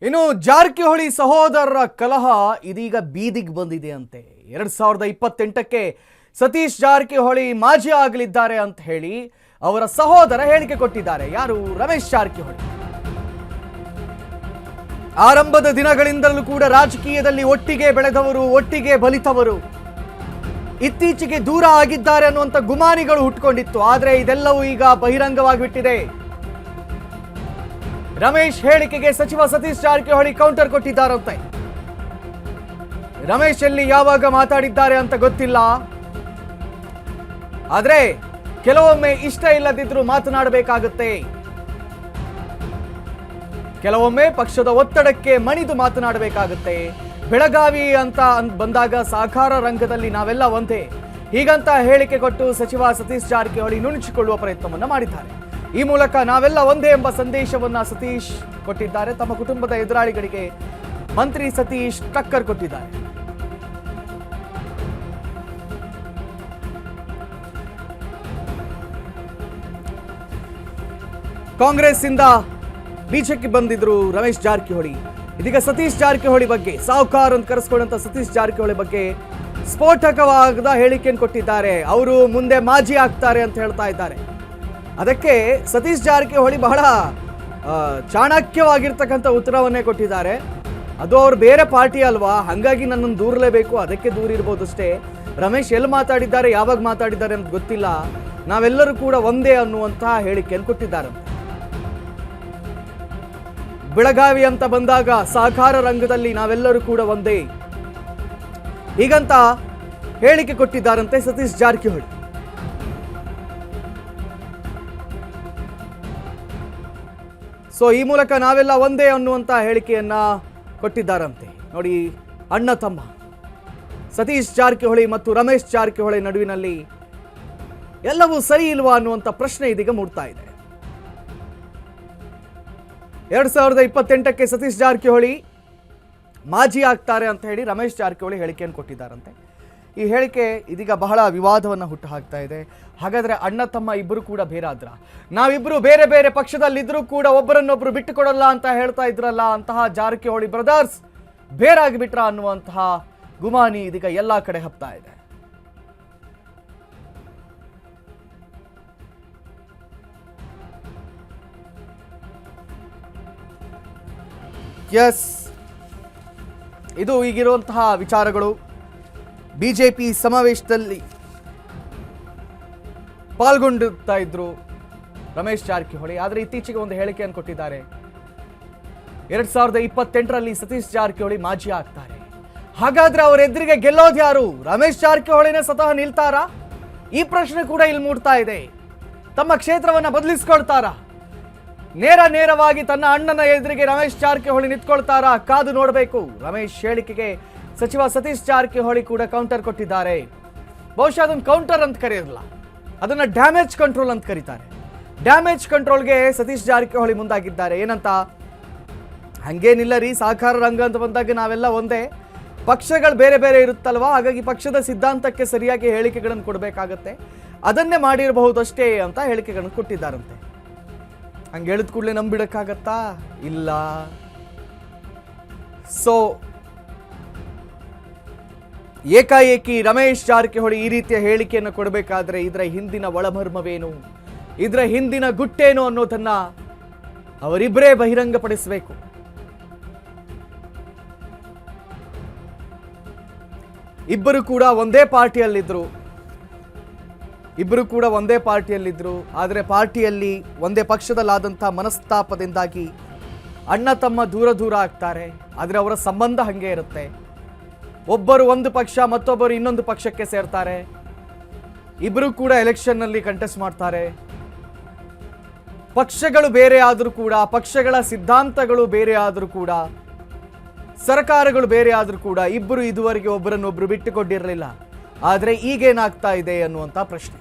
ಇನ್ನು ಜಾರಕಿಹೊಳಿ ಸಹೋದರರ ಕಲಹ ಇದೀಗ ಬೀದಿಗೆ ಬಂದಿದೆ ಅಂತೆ. 2028ಕ್ಕೆ ಸತೀಶ್ ಜಾರಕಿಹೊಳಿ ಮಾಜಿ ಆಗಲಿದ್ದಾರೆ ಅಂತ ಹೇಳಿ ಅವರ ಸಹೋದರ ಹೇಳಿಕೆ ಕೊಟ್ಟಿದ್ದಾರೆ. ಯಾರು? ರಮೇಶ್ ಜಾರಕಿಹೊಳಿ. ಆರಂಭದ ದಿನಗಳಿಂದಲೂ ಕೂಡ ರಾಜಕೀಯದಲ್ಲಿ ಒಟ್ಟಿಗೆ ಬೆಳೆದವರು, ಒಟ್ಟಿಗೆ ಬಲಿತವರು. ಇತ್ತೀಚೆಗೆ ದೂರ ಆಗಿದ್ದಾರೆ ಅನ್ನುವಂಥ ಗುಮಾನಿಗಳು ಹುಟ್ಟುಕೊಂಡಿತ್ತು. ಆದರೆ ಇದೆಲ್ಲವೂ ಈಗ ಬಹಿರಂಗವಾಗಿ ಬಿಟ್ಟಿದೆ. ರಮೇಶ್ ಹೇಳಿಕೆಗೆ ಸಚಿವ ಸತೀಶ್ ಜಾರಕಿಹೊಳಿ ಕೌಂಟರ್ ಕೊಟ್ಟಿದ್ದಾರಂತೆ. ರಮೇಶ್ ಎಲ್ಲಿ ಯಾವಾಗ ಮಾತಾಡಿದ್ದಾರೆ ಅಂತ ಗೊತ್ತಿಲ್ಲ, ಆದ್ರೆ ಕೆಲವೊಮ್ಮೆ ಇಷ್ಟ ಇಲ್ಲದಿದ್ರೂ ಮಾತನಾಡಬೇಕಾಗುತ್ತೆ. ಕೆಲವೊಮ್ಮೆ ಪಕ್ಷದ ಒತ್ತಡಕ್ಕೆ ಮಣಿದು ಮಾತನಾಡಬೇಕಾಗುತ್ತೆ. ಬೆಳಗಾವಿ ಅಂತ ಬಂದಾಗ ಸಹಕಾರ ರಂಗದಲ್ಲಿ ನಾವೆಲ್ಲ ಒಂದೇ, ಹೀಗಂತ ಹೇಳಿಕೆ ಕೊಟ್ಟು ಸಚಿವ ಸತೀಶ್ ಜಾರಕಿಹೊಳಿ ನುಣುಚಿಕೊಳ್ಳುವ ಪ್ರಯತ್ನವನ್ನ ಮಾಡಿದ್ದಾರೆ. ಈ ಮೂಲಕ ನಾವೆಲ್ಲ ಒಂದೇ ಎಂಬ ಸಂದೇಶವನ್ನ ಸತೀಶ್ ಕೊಟ್ಟಿದ್ದಾರೆ. ತಮ್ಮ ಕುಟುಂಬದ ಎದುರಾಳಿಗಳಿಗೆ ಮಂತ್ರಿ ಸತೀಶ್ ಟಕ್ಕರ್ ಕೊಟ್ಟಿದ್ದಾರೆ. ಕಾಂಗ್ರೆಸ್ ಇಂದ ಬಿಜೆಪಿ ಬಂದಿದ್ರು ರಮೇಶ್ ಜಾರಕಿಹೊಳಿ. ಇದೀಗ ಸತೀಶ್ ಜಾರಕಿಹೊಳಿ ಬಗ್ಗೆ, ಸಾಹುಕಾರ್ ಅಂತ ಕರೆಸ್ಕೊಂಡಂತ ಸತೀಶ್ ಜಾರಕಿಹೊಳಿ ಬಗ್ಗೆ ಸ್ಫೋಟಕವಾದ ಹೇಳಿಕೆಯನ್ನು ಕೊಟ್ಟಿದ್ದಾರೆ. ಅವರು ಮುಂದೆ ಮಾಜಿ ಆಗ್ತಾರೆ ಅಂತ ಹೇಳ್ತಾ ಇದ್ದಾರೆ. ಅದಕ್ಕೆ ಸತೀಶ್ ಜಾರಕಿಹೊಳಿ ಬಹಳ ಚಾಣಕ್ಯವಾಗಿರ್ತಕ್ಕಂಥ ಉತ್ತರವನ್ನೇ ಕೊಟ್ಟಿದ್ದಾರೆ. ಅದು ಅವ್ರು ಬೇರೆ ಪಾರ್ಟಿ ಅಲ್ವಾ, ಹಾಗಾಗಿ ನನ್ನನ್ನು ದೂರಲೇಬೇಕು, ಅದಕ್ಕೆ ದೂರ ಇರ್ಬೋದು ಅಷ್ಟೇ. ರಮೇಶ್ ಎಲ್ಲಿ ಮಾತಾಡಿದ್ದಾರೆ, ಯಾವಾಗ ಮಾತಾಡಿದ್ದಾರೆ ಅಂತ ಗೊತ್ತಿಲ್ಲ, ನಾವೆಲ್ಲರೂ ಕೂಡ ಒಂದೇ ಅನ್ನುವಂತಹ ಹೇಳಿಕೆಯನ್ನು ಕೊಟ್ಟಿದ್ದಾರೆ. ಬೆಳಗಾವಿ ಅಂತ ಬಂದಾಗ ಸಹಕಾರ ರಂಗದಲ್ಲಿ ನಾವೆಲ್ಲರೂ ಕೂಡ ಒಂದೇ, ಹೀಗಂತ ಹೇಳಿಕೆ ಕೊಟ್ಟಿದ್ದಾರಂತೆ ಸತೀಶ್ ಜಾರಕಿಹೊಳಿ. ಸೊ ಈ ಮೂಲಕ ನಾವೆಲ್ಲ ಒಂದೇ ಅನ್ನುವಂಥ ಹೇಳಿಕೆಯನ್ನ ಕೊಟ್ಟಿದ್ದಾರಂತೆ. ನೋಡಿ, ಅಣ್ಣ ತಮ್ಮ ಸತೀಶ್ ಜಾರಕಿಹೊಳಿ ಮತ್ತು ರಮೇಶ್ ಜಾರಕಿಹೊಳಿ ನಡುವಿನಲ್ಲಿ ಎಲ್ಲವೂ ಸರಿ ಇಲ್ವಾ ಅನ್ನುವಂಥ ಪ್ರಶ್ನೆ ಇದೀಗ ಮೂಡ್ತಾ ಇದೆ. 2028ಕ್ಕೆ ಸತೀಶ್ ಜಾರಕಿಹೊಳಿ ಮಾಜಿ ಆಗ್ತಾರೆ ಅಂತ ಹೇಳಿ ರಮೇಶ್ ಜಾರಕಿಹೊಳಿ ಹೇಳಿಕೆಯನ್ನು ಕೊಟ್ಟಿದ್ದಾರಂತೆ. ಈ ಹೇಳಿಕೆ ಇದೀಗ ಬಹಳ ವಿವಾದವನ್ನು ಹುಟ್ಟು ಹಾಕ್ತಾ ಇದೆ. ಹಾಗಾದ್ರೆ ಅಣ್ಣ ತಮ್ಮ ಇಬ್ಬರು ಕೂಡ ಬೇರಾದ್ರ, ನಾವಿಬ್ರು ಬೇರೆ ಬೇರೆ ಪಕ್ಷದಲ್ಲಿದ್ರೂ ಕೂಡ ಒಬ್ಬರನ್ನೊಬ್ರು ಬಿಟ್ಟುಕೊಡಲ್ಲ ಅಂತ ಹೇಳ್ತಾ ಇದ್ರಲ್ಲ, ಅಂತಹ ಜಾರಕಿಹೊಳಿ ಬ್ರದರ್ಸ್ ಬೇರಾಗಿಬಿಟ್ರ ಅನ್ನುವಂತಹ ಗುಮಾನಿ ಇದೀಗ ಎಲ್ಲಾ ಕಡೆ ಹಬ್ತಾ ಇದೆ. ಎಸ್, ಇದು ಈಗಿರುವಂತಹ ವಿಚಾರಗಳು. ಬಿಜೆಪಿ ಸಮಾವೇಶದಲ್ಲಿ ಪಾಲ್ಗೊಂಡಿರ್ತಾ ಇದ್ರು ರಮೇಶ್ ಜಾರಕಿಹೊಳಿ. ಆದರೆ ಇತ್ತೀಚೆಗೆ ಒಂದು ಹೇಳಿಕೆಯನ್ನು ಕೊಟ್ಟಿದ್ದಾರೆ. 2028ರಲ್ಲಿ ಸತೀಶ್ ಜಾರಕಿಹೊಳಿ ಮಾಜಿ ಆಗ್ತಾರೆ. ಹಾಗಾದ್ರೆ ಅವರ ಎದುರಿಗೆ ಗೆಲ್ಲೋದು ಯಾರು? ರಮೇಶ್ ಜಾರಕಿಹೊಳಿನೇ ಸ್ವತಃ ನಿಲ್ತಾರಾ? ಈ ಪ್ರಶ್ನೆ ಕೂಡ ಇಲ್ಲಿ ಮೂಡ್ತಾ ಇದೆ. ತಮ್ಮ ಕ್ಷೇತ್ರವನ್ನ ಬದಲಿಸ್ಕೊಳ್ತಾರಾ? ನೇರವಾಗಿ ತನ್ನ ಅಣ್ಣನ ಎದುರಿಗೆ ರಮೇಶ್ ಜಾರಕಿಹೊಳಿ ನಿಂತ್ಕೊಳ್ತಾರಾ? ಕಾದು ನೋಡಬೇಕು. ರಮೇಶ್ ಹೇಳಿಕೆಗೆ ಸಚಿವ ಸತೀಶ್ ಜಾರಕಿಹೊಳಿ ಕೂಡ ಕೌಂಟರ್ ಕೊಟ್ಟಿದ್ದಾರೆ. ಬಹುಶಃ ಅದನ್ನು ಕೌಂಟರ್ ಅಂತ ಕರೆಯಲ್ಲ, ಅದನ್ನ ಡ್ಯಾಮೇಜ್ ಕಂಟ್ರೋಲ್ ಅಂತ ಕರೀತಾರೆ. ಡ್ಯಾಮೇಜ್ ಕಂಟ್ರೋಲ್ಗೆ ಸತೀಶ್ ಜಾರಕಿಹೊಳಿ ಮುಂದಾಗಿದ್ದಾರೆ. ಏನಂತ? ಹಂಗೇನಿಲ್ಲ ರೀ, ಸಹಕಾರ ರಂಗ ಅಂತ ಬಂದಾಗ ನಾವೆಲ್ಲ ಒಂದೇ, ಪಕ್ಷಗಳು ಬೇರೆ ಬೇರೆ ಇರುತ್ತಲ್ವಾ, ಹಾಗಾಗಿ ಪಕ್ಷದ ಸಿದ್ಧಾಂತಕ್ಕೆ ಸರಿಯಾಗಿ ಹೇಳಿಕೆಗಳನ್ನು ಕೊಡಬೇಕಾಗತ್ತೆ, ಅದನ್ನೇ ಮಾಡಿರಬಹುದಷ್ಟೇ ಅಂತ ಹೇಳಿಕೆಗಳನ್ನು ಕೊಟ್ಟಿದ್ದಾರಂತೆ. ಹಂಗೆ ಹೇಳಿದ ಕೂಡಲೇ ನಂಬಿಡಕ್ಕಾಗತ್ತಾ? ಇಲ್ಲ. ಸೊ ಏಕಾಏಕಿ ರಮೇಶ್ ಜಾರಕಿಹೊಳಿ ಈ ರೀತಿಯ ಹೇಳಿಕೆಯನ್ನು ಕೊಡಬೇಕಾದ್ರೆ ಇದರ ಹಿಂದಿನ ಒಳಮರ್ಮವೇನು, ಇದರ ಹಿಂದಿನ ಗುಟ್ಟೇನು ಅನ್ನೋದನ್ನ ಅವರಿಬ್ಬರೇ ಬಹಿರಂಗಪಡಿಸಬೇಕು. ಇಬ್ಬರು ಕೂಡ ಒಂದೇ ಪಾರ್ಟಿಯಲ್ಲಿದ್ರು, ಆದರೆ ಪಾರ್ಟಿಯಲ್ಲಿ ಒಂದೇ ಪಕ್ಷದಲ್ಲಾದಂಥ ಮನಸ್ತಾಪದಿಂದಾಗಿ ಅಣ್ಣ ತಮ್ಮ ದೂರ ಆಗ್ತಾರೆ. ಆದರೆ ಅವರ ಸಂಬಂಧ ಹಂಗೆ ಇರುತ್ತೆ. ಒಬ್ಬರು ಒಂದು ಪಕ್ಷ, ಮತ್ತೊಬ್ಬರು ಇನ್ನೊಂದು ಪಕ್ಷಕ್ಕೆ ಸೇರ್ತಾರೆ. ಇಬ್ಬರು ಕೂಡ ಎಲೆಕ್ಷನ್ನಲ್ಲಿ ಕಂಟೆಸ್ಟ್ ಮಾಡ್ತಾರೆ. ಪಕ್ಷಗಳು ಬೇರೆ ಆದರೂ ಕೂಡ, ಪಕ್ಷಗಳ ಸಿದ್ಧಾಂತಗಳು ಬೇರೆ ಆದರೂ ಕೂಡ, ಸರ್ಕಾರಗಳು ಬೇರೆ ಆದರೂ ಕೂಡ ಇಬ್ಬರು ಇದುವರೆಗೆ ಒಬ್ಬರನ್ನೊಬ್ಬರು ಬಿಟ್ಟುಕೊಟ್ಟಿರಲಿಲ್ಲ. ಆದರೆ ಈಗೇನಾಗ್ತಾ ಇದೆ ಅನ್ನುವಂಥ ಪ್ರಶ್ನೆ.